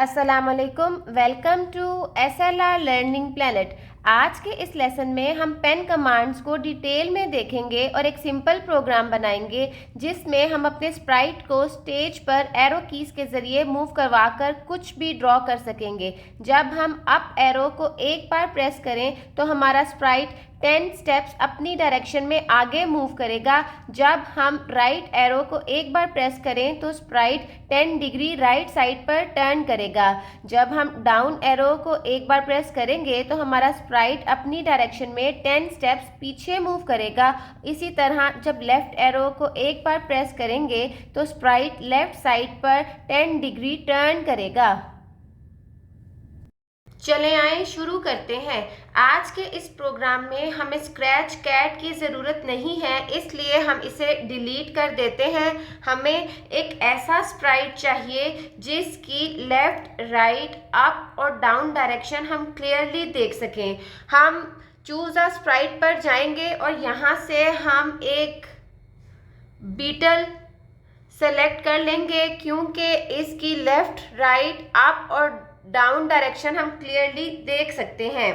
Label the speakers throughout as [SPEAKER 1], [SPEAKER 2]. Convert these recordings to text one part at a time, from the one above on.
[SPEAKER 1] अस्सलामुअलैकुम, welcome to SLR learning planet. आज के इस लेसन में हम पेन कमांड्स को डिटेल में देखेंगे और एक सिंपल प्रोग्राम बनाएंगे जिसमें हम अपने स्प्राइट को स्टेज पर एरो कीज के ज़रिए मूव करवाकर कुछ भी ड्रॉ कर सकेंगे। जब हम अप एरो को एक बार प्रेस करें तो हमारा स्प्राइट 10 स्टेप्स अपनी डायरेक्शन में आगे मूव करेगा। जब हम राइट एरो को एक बार प्रेस करें तो स्प्राइट 10 डिग्री राइट साइड पर टर्न करेगा। जब हम डाउन एरो को एक बार प्रेस करेंगे तो हमारा स्प्राइट अपनी डायरेक्शन में 10 स्टेप्स पीछे मूव करेगा। इसी तरह जब लेफ्ट एरो को एक बार प्रेस करेंगे तो स्प्राइट लेफ्ट साइड पर 10 डिग्री टर्न करेगा। चले आए शुरू करते हैं। आज के इस प्रोग्राम में हमें स्क्रैच कैट की ज़रूरत नहीं है, इसलिए हम इसे डिलीट कर देते हैं। हमें एक ऐसा स्प्राइट चाहिए जिसकी लेफ़्ट, राइट, अप और डाउन डायरेक्शन हम क्लियरली देख सकें। हम चूज़ अ स्प्राइट पर जाएंगे और यहाँ से हम एक बीटल सेलेक्ट कर लेंगे क्योंकि इसकी लेफ़्ट, राइट, अप और डाउन डायरेक्शन हम क्लियरली देख सकते हैं।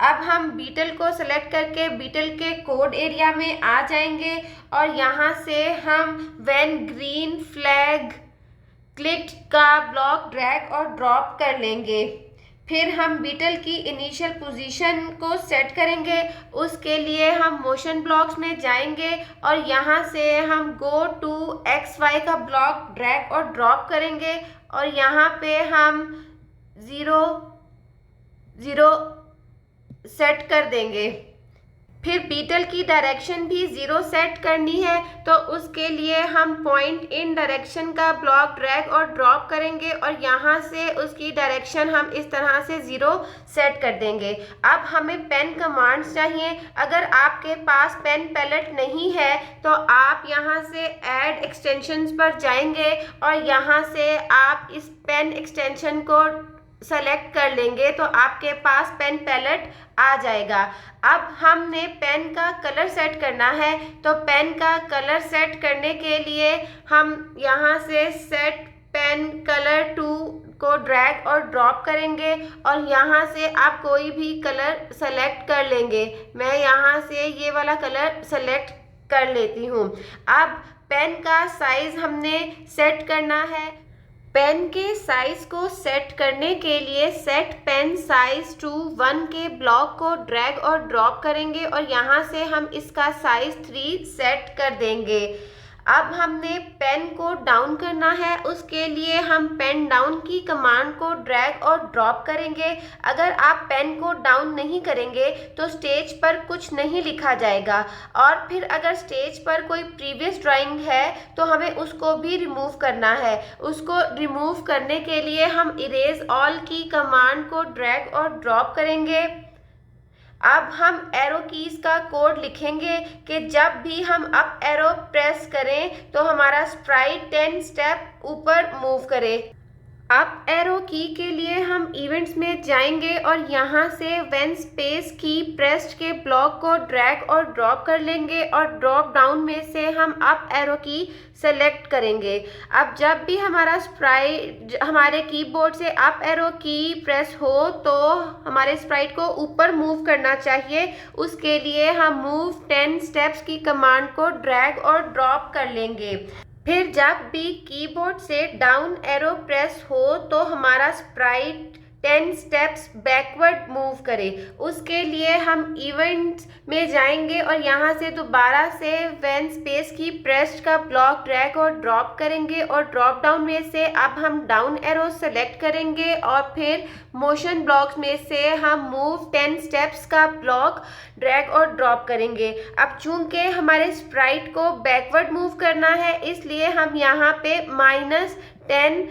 [SPEAKER 1] अब हम बीटल को सेलेक्ट करके बीटल के कोड एरिया में आ जाएंगे और यहाँ से हम व्हेन ग्रीन फ्लैग क्लिक्ड का ब्लॉक ड्रैग और ड्रॉप कर लेंगे। फिर हम बीटल की इनिशियल पोजीशन को सेट करेंगे। उसके लिए हम मोशन ब्लॉक्स में जाएंगे और यहाँ से हम गो टू XY का ब्लॉक ड्रैग और ड्रॉप करेंगे और यहाँ पे हम 0 0 सेट कर देंगे। फिर बीटल की डायरेक्शन भी 0 सेट करनी है, तो उसके लिए हम पॉइंट इन डायरेक्शन का ब्लॉक ड्रैग और ड्रॉप करेंगे और यहाँ से उसकी डायरेक्शन हम इस तरह से 0 सेट कर देंगे। अब हमें पेन कमांड्स चाहिए। अगर आपके पास पेन पैलेट नहीं है तो आप यहाँ से ऐड एक्सटेंशंस पर जाएंगे और यहाँ से आप इस पेन एक्सटेंशन को सेलेक्ट कर लेंगे तो आपके पास पेन पैलेट आ जाएगा। अब हमने पेन का कलर सेट करना है, तो पेन का कलर सेट करने के लिए हम यहाँ से सेट पेन कलर टू को ड्रैग और ड्रॉप करेंगे और यहाँ से आप कोई भी कलर सेलेक्ट कर लेंगे। मैं यहाँ से ये वाला कलर सेलेक्ट कर लेती हूँ। अब पेन का साइज़ हमने सेट करना है। पेन के साइज को सेट करने के लिए सेट पेन साइज टू 1 के ब्लॉक को ड्रैग और ड्रॉप करेंगे और यहाँ से हम इसका साइज 3 सेट कर देंगे। अब हमने पेन को डाउन करना है, उसके लिए हम पेन डाउन की कमांड को ड्रैग और ड्रॉप करेंगे। अगर आप पेन को डाउन नहीं करेंगे तो स्टेज पर कुछ नहीं लिखा जाएगा और फिर अगर स्टेज पर कोई प्रीवियस ड्राइंग है तो हमें उसको भी रिमूव करना है। उसको रिमूव करने के लिए हम इरेज ऑल की कमांड को ड्रैग और ड्रॉप करेंगे। अब हम एरो कीज का कोड लिखेंगे कि जब भी हम अप एरो प्रेस करें तो हमारा स्प्राइट 10 स्टेप ऊपर मूव करे। अप एरो की के लिए हम इवेंट्स में जाएंगे और यहाँ से व्हेन स्पेस की प्रेस्ड के ब्लॉक को ड्रैग और ड्रॉप कर लेंगे और ड्रॉप डाउन में से हम अप एरो की सेलेक्ट करेंगे। अब जब भी हमारा स्प्राइट हमारे कीबोर्ड से अप एरो की प्रेस हो तो हमारे स्प्राइट को ऊपर मूव करना चाहिए। उसके लिए हम मूव 10 स्टेप्स की कमांड को ड्रैग और ड्रॉप कर लेंगे। फिर जब भी कीबोर्ड से डाउन एरो प्रेस हो तो हमारा स्प्राइट 10 स्टेप्स बैकवर्ड मूव करे। उसके लिए हम इवेंट्स में जाएंगे और यहाँ से दोबारा से व्हेन स्पेस की प्रेस्ड का ब्लॉक ड्रैग और ड्रॉप करेंगे और ड्रॉप डाउन में से अब हम डाउन एरो सेलेक्ट करेंगे और फिर मोशन ब्लॉक्स में से हम मूव 10 स्टेप्स का ब्लॉक ड्रैग और ड्रॉप करेंगे। अब चूंकि हमारे स्प्राइट को बैकवर्ड मूव करना है इसलिए हम यहाँ पे -10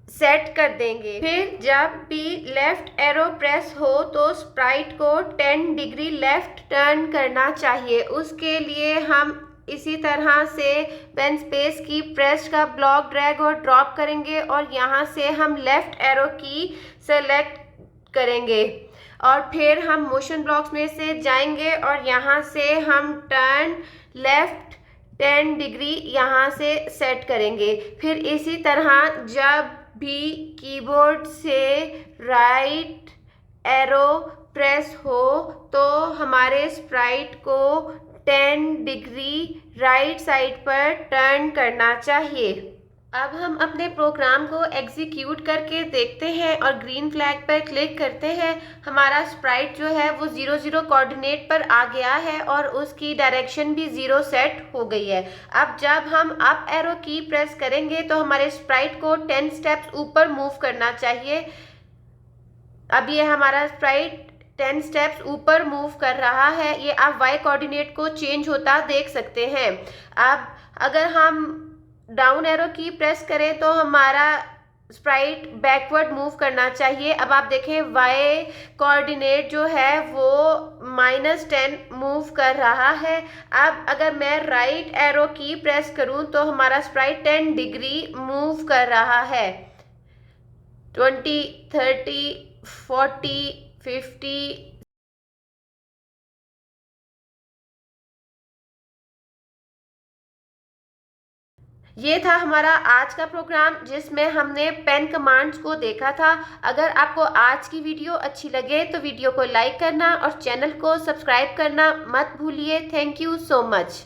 [SPEAKER 1] सेट कर देंगे। फिर जब भी लेफ्ट एरो प्रेस हो तो स्प्राइट को 10 डिग्री लेफ्ट टर्न करना चाहिए। उसके लिए हम इसी तरह से पेन स्पेस की प्रेस का ब्लॉक ड्रैग और ड्रॉप करेंगे और यहाँ से हम लेफ्ट एरो की सेलेक्ट करेंगे और फिर हम मोशन ब्लॉक्स में से जाएंगे और यहाँ से हम टर्न लेफ्ट 10 डिग्री यहाँ से सेट करेंगे। फिर इसी तरह जब भी कीबोर्ड से राइट एरो प्रेस हो तो हमारे स्प्राइट को 10 डिग्री राइट साइड पर टर्न करना चाहिए। अब हम अपने प्रोग्राम को एग्जीक्यूट करके देखते हैं और ग्रीन फ्लैग पर क्लिक करते हैं। हमारा स्प्राइट जो है वो 0 0 कोऑर्डिनेट पर आ गया है और उसकी डायरेक्शन भी 0 सेट हो गई है। अब जब हम अप एरो की प्रेस करेंगे तो हमारे स्प्राइट को 10 स्टेप्स ऊपर मूव करना चाहिए। अब ये हमारा स्प्राइट 10 स्टेप्स ऊपर मूव कर रहा है। ये आप वाई कोऑर्डिनेट को चेंज होता देख सकते हैं। अब अगर हम डाउन एरो की प्रेस करें तो हमारा स्प्राइट बैकवर्ड मूव करना चाहिए। अब आप देखें वाई कोऑर्डिनेट जो है वो -10 मूव कर रहा है। अब अगर मैं राइट एरो की प्रेस करूं तो हमारा स्प्राइट 10 डिग्री मूव कर रहा है। 20, 30, 40, 50। ये था हमारा आज का प्रोग्राम जिसमें हमने पेन कमांड्स को देखा था। अगर आपको आज की वीडियो अच्छी लगे तो वीडियो को लाइक करना और चैनल को सब्सक्राइब करना मत भूलिए। Thank you so much.